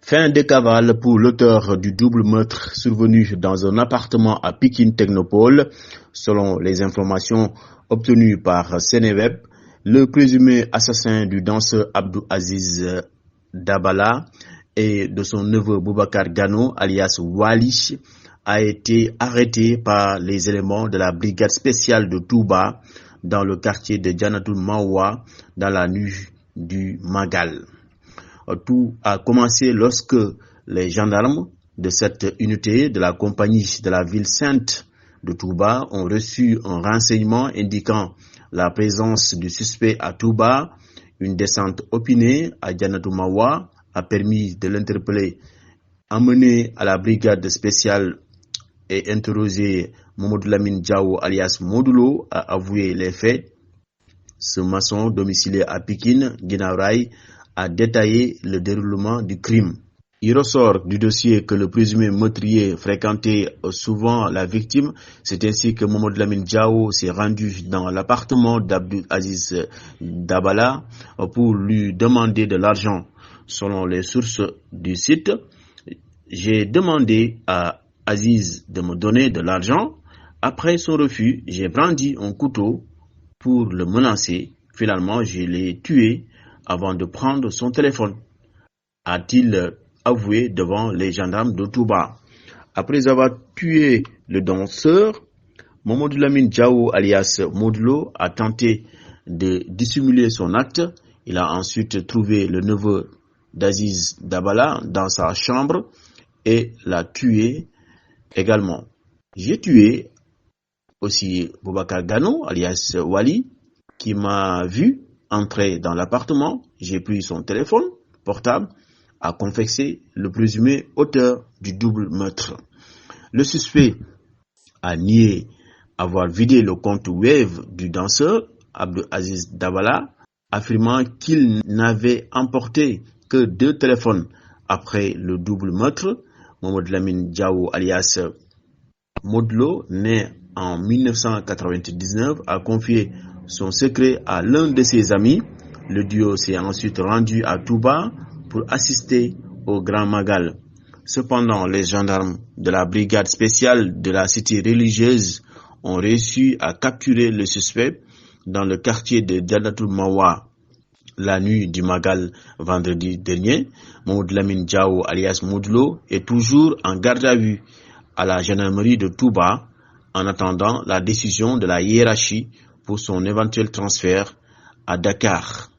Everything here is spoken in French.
Fin de cavale pour l'auteur du double meurtre survenu dans un appartement à Pikine Technopole. Selon les informations obtenues par Seneweb, le présumé assassin du danseur Abdou Aziz Dabala et de son neveu Boubacar Gano, alias Wali, a été arrêté par les éléments de la brigade spéciale de Touba dans le quartier de Jannatul Mawa dans la nuit du Magal. Tout a commencé lorsque les gendarmes de cette unité de la compagnie de la ville sainte de Touba ont reçu un renseignement indiquant la présence du suspect à Touba. Une descente opinée à Jannatul Mawa a permis de l'interpeller. Emmené à la brigade spéciale et interrogé, Mamadou Lamine Diao alias Modulo a avoué les faits. Ce maçon domicilié à Pikine, Guinaw Rail, a détaillé le déroulement du crime. Il ressort du dossier que le présumé meurtrier fréquentait souvent la victime. C'est ainsi que Mamadou Lamine Diao s'est rendu dans l'appartement d'Abdou Aziz Dabala pour lui demander de l'argent. Selon les sources du site, j'ai demandé à Aziz de me donner de l'argent. Après son refus, j'ai brandi un couteau pour le menacer. Finalement, je l'ai tué avant de prendre son téléphone, a-t-il avoué devant les gendarmes de Touba. Après avoir tué le danseur, Mamadou Lamine Diao alias Modulo a tenté de dissimuler son acte. Il a ensuite trouvé le neveu d'Aziz Dabala dans sa chambre et l'a tué également. J'ai tué aussi Boubacar Gano alias Wali qui m'a vu entrer dans l'appartement. J'ai pris son téléphone portable, a confessé le présumé auteur du double meurtre. Le suspect a nié avoir vidé le compte Wave du danseur Abdou Aziz Dabala, affirmant qu'il n'avait emporté que 2 téléphones. Après le double meurtre, Mamadou Lamine Diao alias Modulo, né en 1999, a confié son secret à l'un de ses amis. Le duo s'est ensuite rendu à Touba pour assister au Grand Magal. Cependant, les gendarmes de la brigade spéciale de la cité religieuse ont réussi à capturer le suspect dans le quartier de Jannatul Mawa la nuit du Magal vendredi dernier. Mamadou Lamine Diao alias Modulo est toujours en garde à vue à la gendarmerie de Touba en attendant la décision de la hiérarchie pour son éventuel transfert à Dakar.